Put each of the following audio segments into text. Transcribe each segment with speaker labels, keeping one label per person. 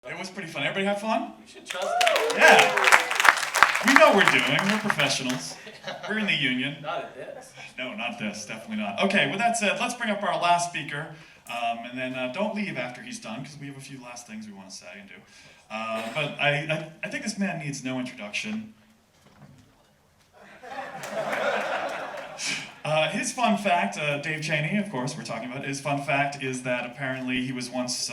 Speaker 1: It was pretty fun. Everybody have fun?
Speaker 2: You should trust us.
Speaker 1: Yeah. We know what we're doing. We're professionals. We're in the union.
Speaker 2: Not at this.
Speaker 1: No, not this. Definitely not. Okay, with that said, let's bring up our last speaker. And then don't leave after he's done, because we have a few last things we want to say and do. But I think this man needs no introduction. His fun fact, Dave Cheney, of course, we're talking about, his fun fact is that apparently he was once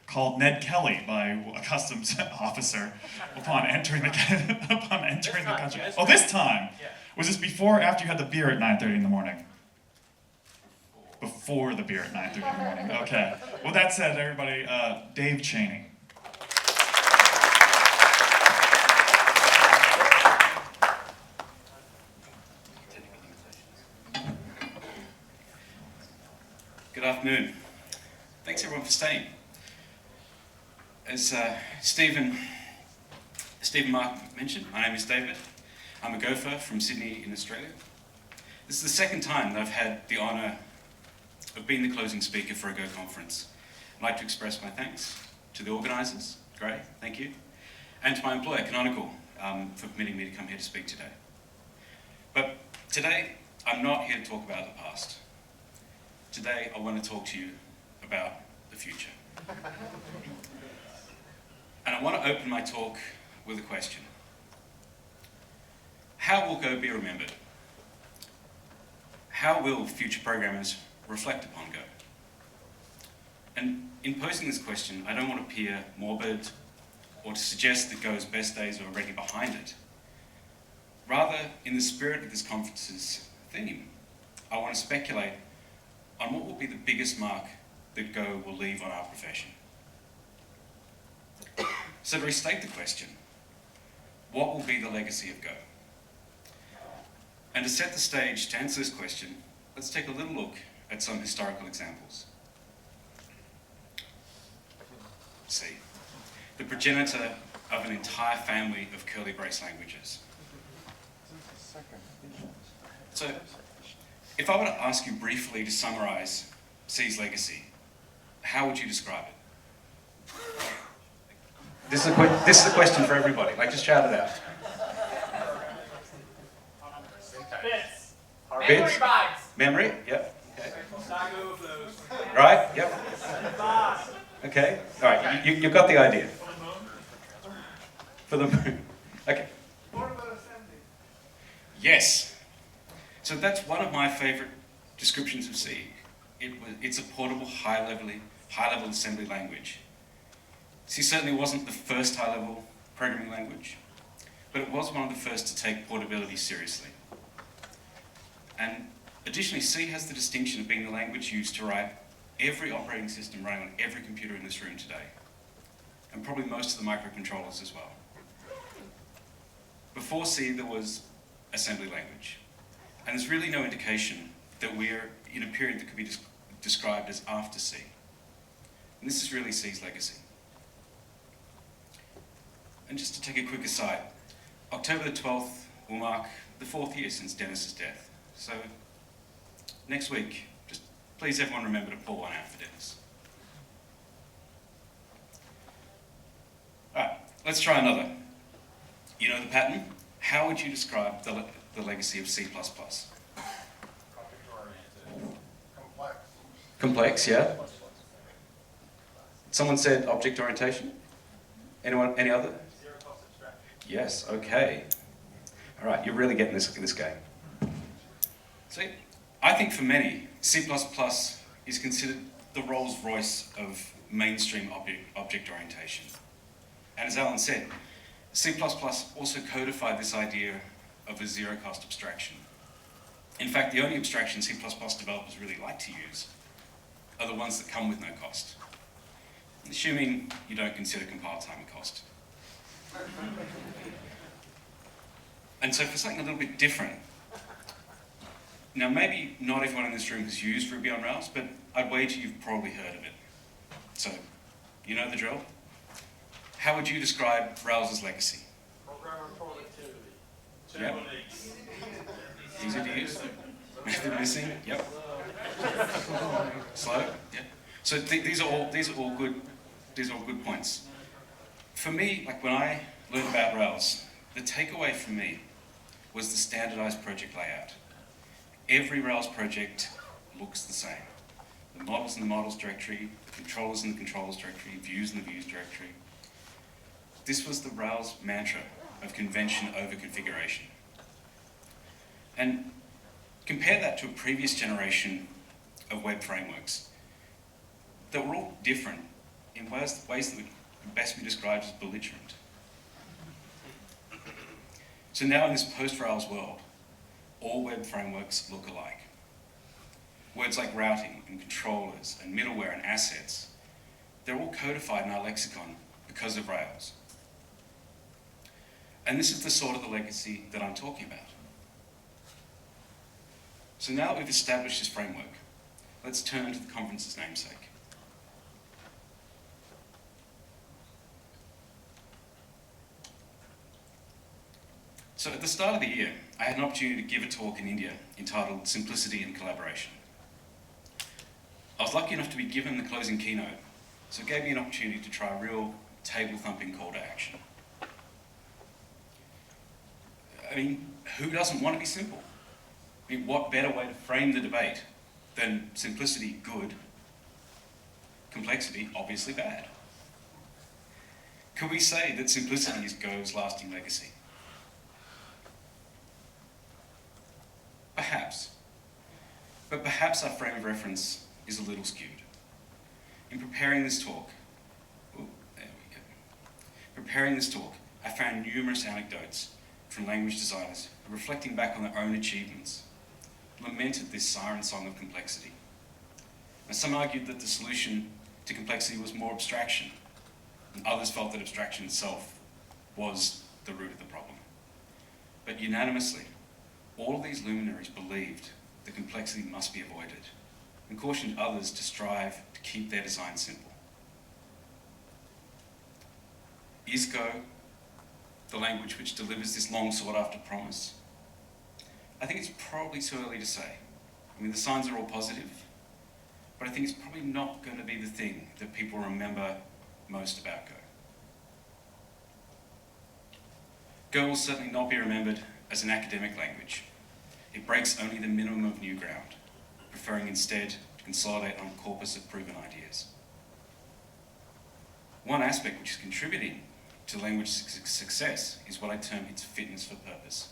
Speaker 1: called Ned Kelly by a customs officer upon entering the country. Oh, this time?
Speaker 2: Yeah.
Speaker 1: Was this before or after you had the beer at 9:30 in the morning? Before the beer at 9:30 in the morning. Okay. Well, that said, everybody, Dave Cheney.
Speaker 3: Good afternoon. Thanks everyone for staying. As Stephen Mark mentioned, my name is David. I'm a gopher from Sydney in Australia. This is the second time that I've had the honour of being the closing speaker for a Go conference. I'd like to express my thanks to the organisers, great, thank you, and to my employer, Canonical, for permitting me to come here to speak today. But today, I'm not here to talk about the past. Today, I want to talk to you about the future. And I want to open my talk with a question. How will Go be remembered? How will future programmers reflect upon Go? And in posing this question, I don't want to appear morbid or to suggest that Go's best days are already behind it. Rather, in the spirit of this conference's theme, I want to speculate on what will be the biggest mark that Go will leave on our profession. So to restate the question, what will be the legacy of Go? And to set the stage to answer this question, let's take a little look at some historical examples. See, the progenitor of an entire family of curly brace languages. So, if I were to ask you briefly to summarize C's legacy, how would you describe it? This is a question for everybody. Like, just shout it out.
Speaker 2: Bits.
Speaker 3: Bits?
Speaker 2: Memory bytes.
Speaker 3: Memory? Yep. Okay.
Speaker 2: Sago of those.
Speaker 3: Right? Yep. Okay. All right. You've got the idea. For the moon. Okay. Yes. So that's one of my favourite descriptions of C. It's a portable, high-level assembly language. C certainly wasn't the first high-level programming language, but it was one of the first to take portability seriously. And additionally, C has the distinction of being the language used to write every operating system running on every computer in this room today, and probably most of the microcontrollers as well. Before C, there was assembly language, and there's really no indication that we're in a period that could be described as after C. And this is really C's legacy. And just to take a quick aside, October the 12th will mark the 4th year since Dennis's death. So next week, just please everyone remember to pour one out for Dennis. All right, let's try another. You know the pattern? How would you describe the legacy of C++? Complex, yeah. Someone said object orientation? Anyone, any other?
Speaker 2: Zero cost abstraction.
Speaker 3: Yes, okay. All right, you're really getting this game. See, I think for many, C++ is considered the Rolls-Royce of mainstream object orientation. And as Alan said, C++ also codified this idea of a zero-cost abstraction. In fact, the only abstractions C++ developers really like to use are the ones that come with no cost, assuming you don't consider compile time a cost. And so for something a little bit different, now maybe not everyone in this room has used Ruby on Rails, but I'd wager you've probably heard of it. So, you know the drill? How would you describe Rails' legacy?
Speaker 2: Programmer productivity.
Speaker 3: Yep. Easy to use. Method missing. Yep. Slow. Yep. So these are all good points. For me, like when I learned about Rails, the takeaway for me was the standardized project layout. Every Rails project looks the same. The models in the models directory, the controllers in the controllers directory, views in the views directory. This was the Rails mantra of convention over configuration. And compare that to a previous generation of web frameworks that were all different in ways that would best be described as belligerent. So now in this post-Rails world, all web frameworks look alike. Words like routing and controllers and middleware and assets, they're all codified in our lexicon because of Rails. And this is the sort of the legacy that I'm talking about. So now that we've established this framework, let's turn to the conference's namesake. So at the start of the year, I had an opportunity to give a talk in India entitled Simplicity and Collaboration. I was lucky enough to be given the closing keynote, so it gave me an opportunity to try a real table-thumping call to action. I mean, who doesn't want to be simple? I mean, what better way to frame the debate than simplicity good, complexity obviously bad? Could we say that simplicity is Go's lasting legacy? Perhaps. But perhaps our frame of reference is a little skewed. In preparing this talk, I found numerous anecdotes from language designers who, reflecting back on their own achievements, lamented this siren song of complexity. And some argued that the solution to complexity was more abstraction, and others felt that abstraction itself was the root of the problem. But unanimously, all of these luminaries believed that complexity must be avoided, and cautioned others to strive to keep their design simple. Is Go the language which delivers this long sought-after promise? I think it's probably too early to say. I mean, the signs are all positive, but I think it's probably not going to be the thing that people remember most about Go. Go will certainly not be remembered as an academic language. It breaks only the minimum of new ground, preferring instead to consolidate on a corpus of proven ideas. One aspect which is contributing to language success is what I term its fitness for purpose.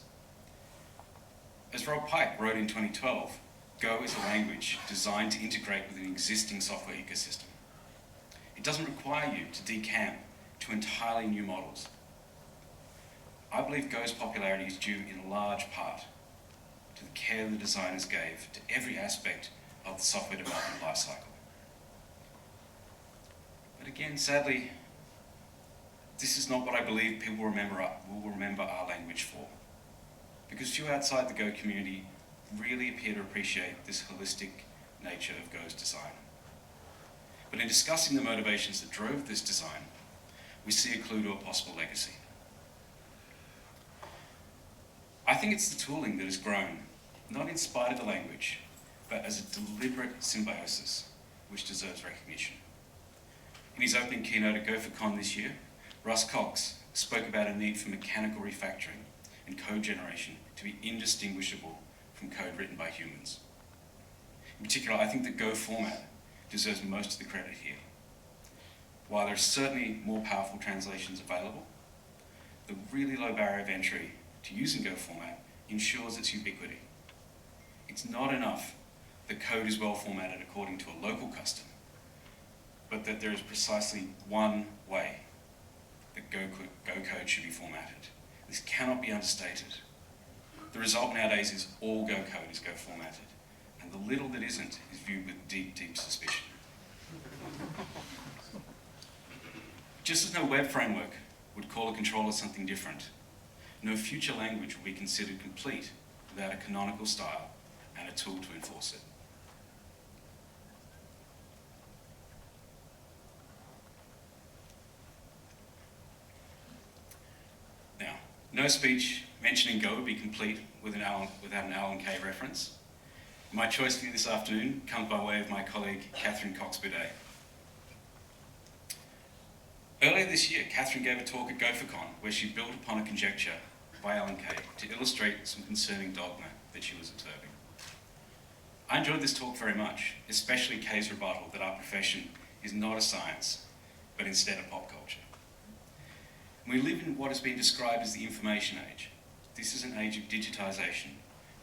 Speaker 3: As Rob Pike wrote in 2012, Go is a language designed to integrate with an existing software ecosystem. It doesn't require you to decamp to entirely new models. I believe Go's popularity is due in large part to the care the designers gave to every aspect of the software development lifecycle. But again, sadly, this is not what I believe people will remember our language for, because few outside the Go community really appear to appreciate this holistic nature of Go's design. But in discussing the motivations that drove this design, we see a clue to a possible legacy. I think it's the tooling that has grown, not in spite of the language, but as a deliberate symbiosis, which deserves recognition. In his opening keynote at GopherCon this year, Russ Cox spoke about a need for mechanical refactoring and code generation to be indistinguishable from code written by humans. In particular, I think the Go format deserves most of the credit here. While there are certainly more powerful translations available, the really low barrier of entry to using Go format ensures its ubiquity. It's not enough that code is well formatted according to a local custom, but that there is precisely one way that Go code should be formatted. This cannot be understated. The result nowadays is all Go code is Go formatted, and the little that isn't is viewed with deep, deep suspicion. Just as no web framework would call a controller something different, no future language will be considered complete without a canonical style and a tool to enforce it. Now, no speech mentioning Go would be complete without an Alan Kay reference. My choice for you this afternoon comes by way of my colleague Catherine Cox-Boudet. Earlier this year, Catherine gave a talk at GopherCon where she built upon a conjecture by Alan Kay to illustrate some concerning dogma that she was observing. I enjoyed this talk very much, especially Kay's rebuttal that our profession is not a science, but instead a pop culture. We live in what has been described as the information age. This is an age of digitization,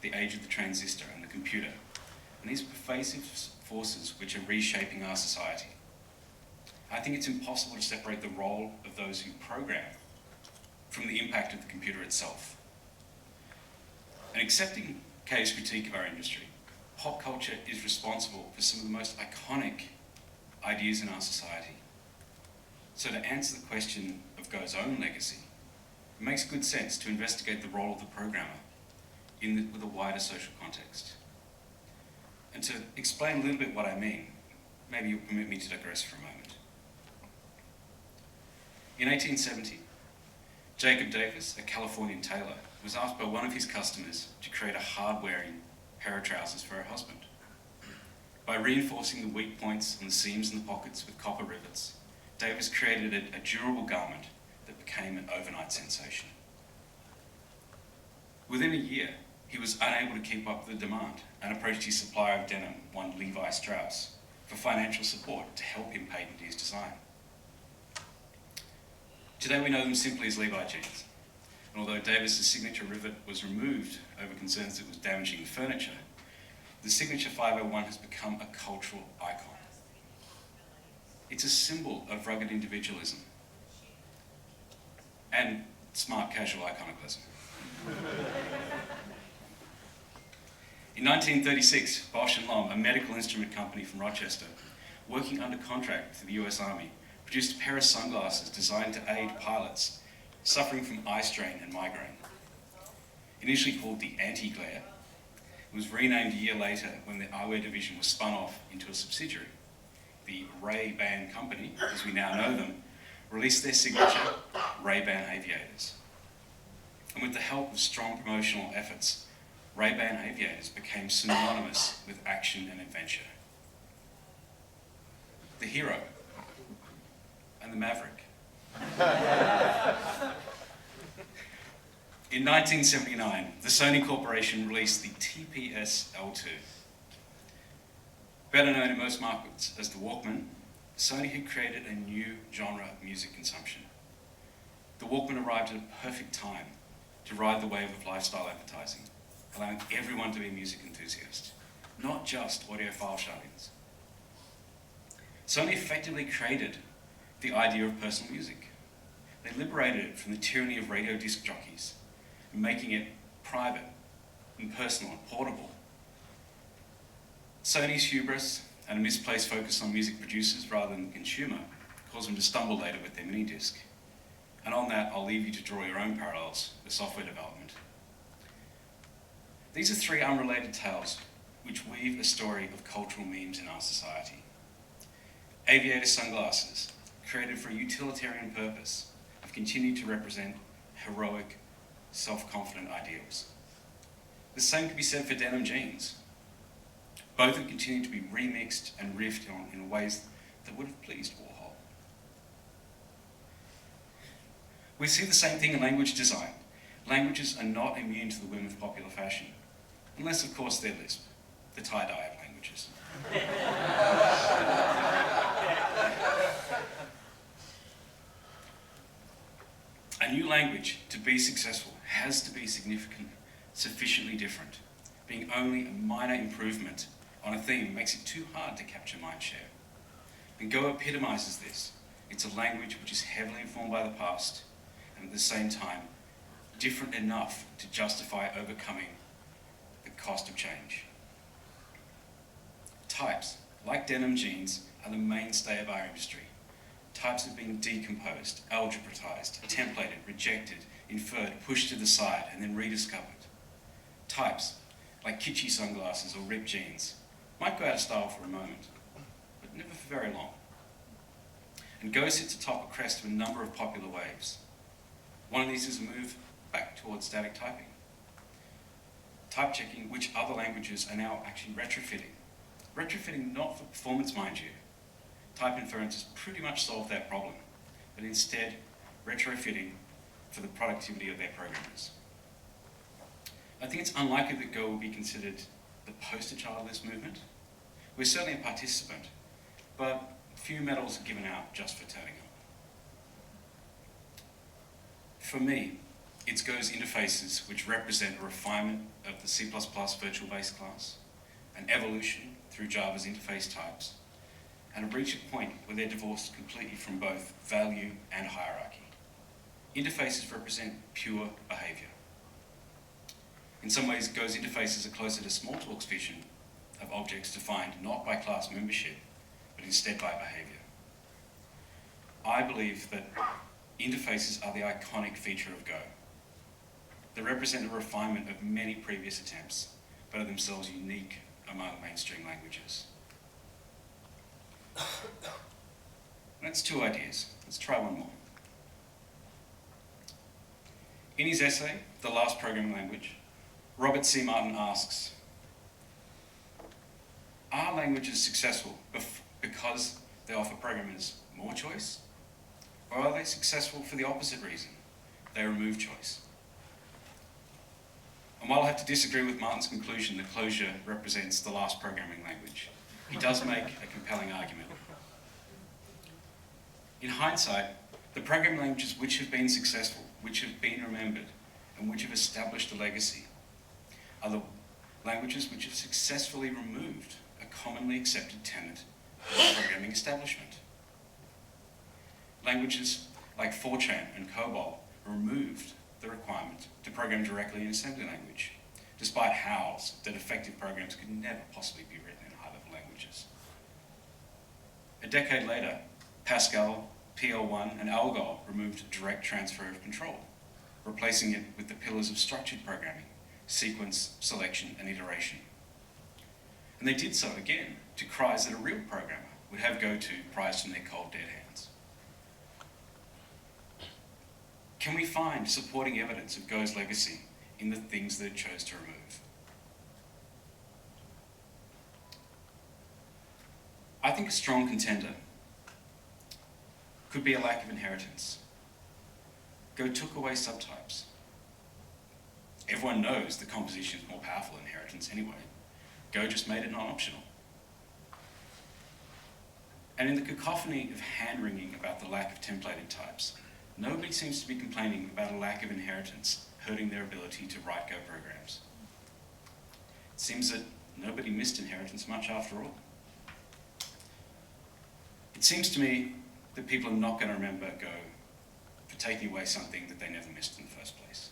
Speaker 3: the age of the transistor and the computer, and these pervasive forces which are reshaping our society. I think it's impossible to separate the role of those who program from the impact of the computer itself. And accepting Kay's critique of our industry, pop culture is responsible for some of the most iconic ideas in our society. So to answer the question of Go's own legacy, it makes good sense to investigate the role of the programmer with a wider social context. And to explain a little bit what I mean, maybe you'll permit me to digress for a moment. In 1870, Jacob Davis, a Californian tailor, was asked by one of his customers to create a hard-wearing pair of trousers for her husband. By reinforcing the weak points on the seams and the pockets with copper rivets, Davis created a durable garment that became an overnight sensation. Within a year, he was unable to keep up with the demand and approached his supplier of denim, one Levi Strauss, for financial support to help him patent his design. Today we know them simply as Levi jeans. And although Davis's signature rivet was removed over concerns that it was damaging the furniture, the signature 501 has become a cultural icon. It's a symbol of rugged individualism and smart casual iconoclasm. In 1936, Bosch & Lomb, a medical instrument company from Rochester, working under contract for the US Army, produced a pair of sunglasses designed to aid pilots suffering from eye strain and migraine. Initially called the Anti-Glare, it was renamed a year later when the eyewear division was spun off into a subsidiary. The Ray-Ban company, as we now know them, released their signature Ray-Ban aviators. And with the help of strong promotional efforts, Ray-Ban aviators became synonymous with action and adventure. The hero and the maverick. In 1979, the Sony Corporation released the TPS-L2. Better known in most markets as the Walkman, Sony had created a new genre of music consumption. The Walkman arrived at a perfect time to ride the wave of lifestyle advertising, allowing everyone to be a music enthusiast, not just audiophile shut-ins. Sony effectively created the idea of personal music. They liberated it from the tyranny of radio disc jockeys, making it private and personal and portable. Sony's hubris and a misplaced focus on music producers rather than the consumer caused them to stumble later with their mini-disc. And on that, I'll leave you to draw your own parallels with software development. These are three unrelated tales which weave a story of cultural memes in our society. Aviator sunglasses, created for a utilitarian purpose, have continued to represent heroic, self-confident ideals. The same can be said for denim jeans. Both have continued to be remixed and riffed on in ways that would have pleased Warhol. We see the same thing in language design. Languages are not immune to the whim of popular fashion, unless of course they're Lisp, the tie-dye of languages. A new language, to be successful, has to be sufficiently different. Being only a minor improvement on a theme makes it too hard to capture mindshare. And Go epitomizes this. It's a language which is heavily informed by the past, and at the same time, different enough to justify overcoming the cost of change. Types, like denim jeans, are the mainstay of our industry. Types have been decomposed, algebratized, templated, rejected, inferred, pushed to the side, and then rediscovered. Types, like kitschy sunglasses or ripped jeans, might go out of style for a moment, but never for very long. And Go sits atop a crest of a number of popular waves. One of these is a move back towards static typing. Type checking, which other languages are now actually retrofitting. Retrofitting not for performance, mind you. Type inference has pretty much solved that problem, but instead retrofitting for the productivity of their programmers. I think it's unlikely that Go will be considered the poster child of this movement. We're certainly a participant, but few medals are given out just for turning up. For me, it's Go's interfaces which represent a refinement of the C++ virtual base class, an evolution through Java's interface types, and a reach a point where they're divorced completely from both value and hierarchy. Interfaces represent pure behavior. In some ways, Go's interfaces are closer to Smalltalk's vision of objects defined not by class membership, but instead by behavior. I believe that interfaces are the iconic feature of Go. They represent a refinement of many previous attempts, but are themselves unique among mainstream languages. That's two ideas. Let's try one more. In his essay, The Last Programming Language, Robert C. Martin asks, are languages successful because they offer programmers more choice? Or are they successful for the opposite reason? They remove choice. And while I have to disagree with Martin's conclusion that Clojure represents the last programming language, he does make a compelling argument. In hindsight, the programming languages which have been successful, which have been remembered, and which have established a legacy are the languages which have successfully removed a commonly accepted tenet of the programming establishment. Languages like Fortran and COBOL removed the requirement to program directly in assembly language, despite howls that effective programs could never possibly be written in high-level languages. A decade later, Pascal, PL1, and Algol removed direct transfer of control, replacing it with the pillars of structured programming: sequence, selection, and iteration. And they did so again to cries that a real programmer would have go to prized from their cold dead hands. Can we find supporting evidence of Go's legacy in the things that it chose to remove? I think a strong contender could be a lack of inheritance. Go took away subtypes. Everyone knows that composition is more powerful than inheritance anyway. Go just made it non-optional. And in the cacophony of hand-wringing about the lack of templated types, nobody seems to be complaining about a lack of inheritance hurting their ability to write Go programs. It seems that nobody missed inheritance much after all. It seems to me that people are not going to remember Go for taking away something that they never missed in the first place.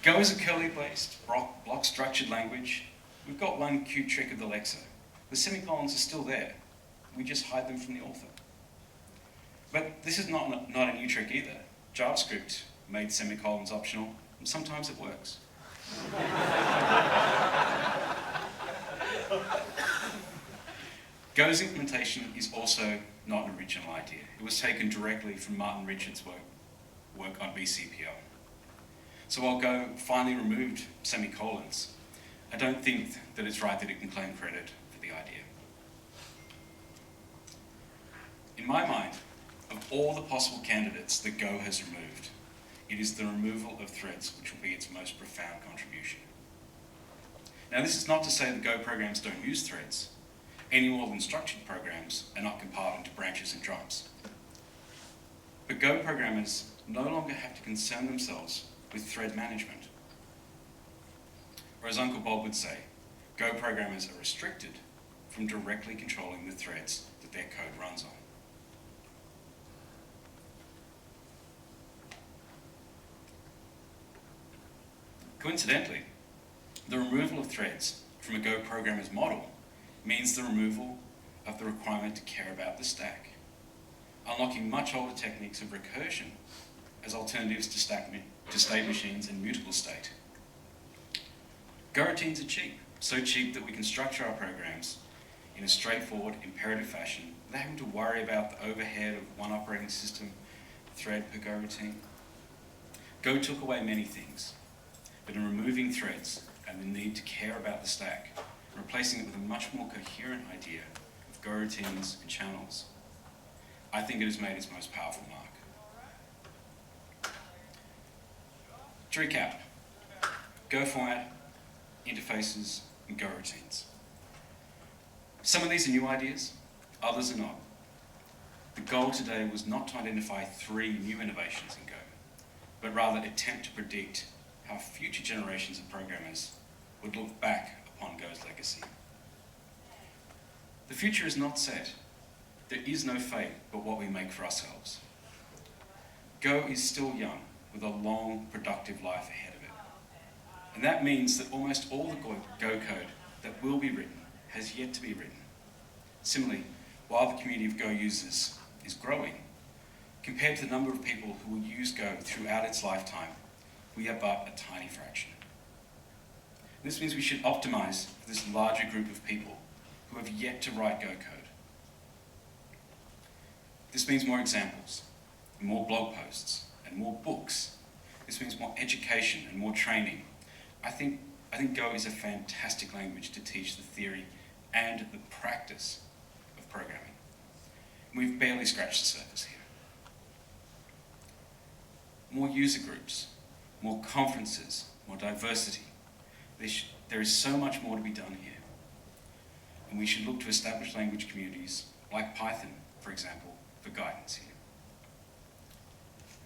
Speaker 3: Go is a curly-based, block-structured language. We've got one cute trick of the Lexa. The semicolons are still there. We just hide them from the author. But this is not a new trick either. JavaScript made semicolons optional, and sometimes it works. Go's implementation is also not an original idea. It was taken directly from Martin Richards' work on BCPL. So while Go finally removed semicolons, I don't think that it's right that it can claim credit for the idea. In my mind, of all the possible candidates that Go has removed, it is the removal of threads which will be its most profound contribution. Now, this is not to say that Go programs don't use threads, any more than structured programs are not compiled into branches and drums. But Go programmers no longer have to concern themselves with thread management. Or as Uncle Bob would say, Go programmers are restricted from directly controlling the threads that their code runs on. Coincidentally, the removal of threads from a Go programmer's model means the removal of the requirement to care about the stack, unlocking much older techniques of recursion as alternatives to state machines and mutable state. Go routines are cheap, so cheap that we can structure our programs in a straightforward, imperative fashion without having to worry about the overhead of one operating system thread per Go routine. Go took away many things, but in removing threads and the need to care about the stack, replacing it with a much more coherent idea of Go routines and channels, I think it has made its most powerful mark. To recap, Go format, interfaces, and Go routines. Some of these are new ideas, others are not. The goal today was not to identify 3 new innovations in Go, but rather attempt to predict how future generations of programmers would look back upon Go's legacy. The future is not set. There is no fate but what we make for ourselves. Go is still young, with a long, productive life ahead of it. And that means that almost all the Go code that will be written has yet to be written. Similarly, while the community of Go users is growing, compared to the number of people who will use Go throughout its lifetime, we are but a tiny fraction. This means we should optimize for this larger group of people who have yet to write Go code. This means more examples, more blog posts, and more books. This means more education and more training. I think Go is a fantastic language to teach the theory and the practice of programming. We've barely scratched the surface here. More user groups, more conferences, more diversity. There is so much more to be done here. And we should look to established language communities like Python, for example, for guidance here.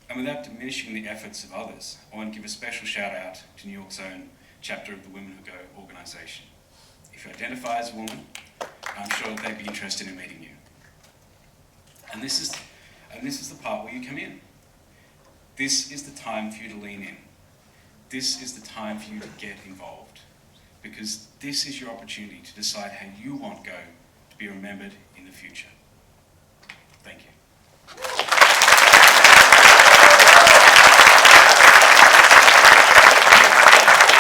Speaker 3: And without diminishing the efforts of others, I want to give a special shout out to New York's own chapter of the Women Who Go organization. If you identify as a woman, I'm sure they'd be interested in meeting you. And this is the part where you come in. This is the time for you to lean in. This is the time for you to get involved. Because this is your opportunity to decide how you want Go to be remembered in the future. Thank you.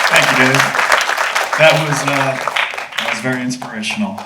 Speaker 1: Thank you, Dave. That was very inspirational.